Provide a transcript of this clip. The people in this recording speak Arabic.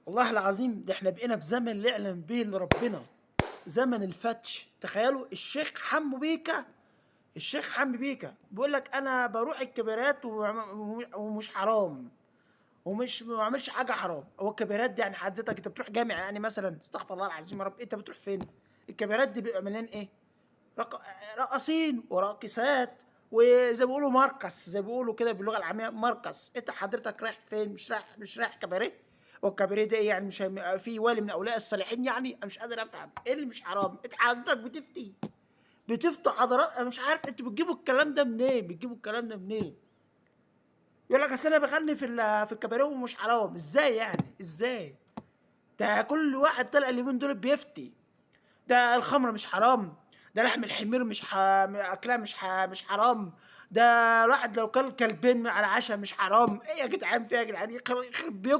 والله العظيم ده احنا بقينا في زمن لا يعلم به الا ربنا، زمن الفتش. تخيلوا الشيخ حمو بيكا بيقول لك انا بروح الكبارات ومش حرام، ومش ما بعملش حاجه حرام. هو الكبارات دي يعني حضرتك انت بتروح جامع يعني مثلا؟ استغفر الله العظيم يا رب، انت بتروح فين؟ الكبارات دي بيبقى مليان ايه؟ رق... رقاصين وراقصات، وزي ما بيقولوا مرقص، زي ما بيقولوا كده باللغه العاميه مرقص. انت حضرتك رايح فين؟ مش رايح كباريه؟ والكباريه ده ايه يعني؟ مش في والي من اولياء الصالحين يعني؟ انا مش قادر افهم ايه اللي مش حرام. انت حضرتك بتفتوا حضارات. انا مش عارف انتوا بتجيبوا الكلام ده منين، يقول لك اصل انا بغني في الكباريه ومش حرام. ازاي يعني؟ ازاي؟ ده كل واحد طلع اليومين دول بيفتي. ده الخمر مش حرام، ده لحم الحمير اكلها مش حرام، ده الواحد لو كل كلبين على عشاء مش حرام. ايه يا جدعان؟ فيها يا جدعان؟ يخرب بيوتكم.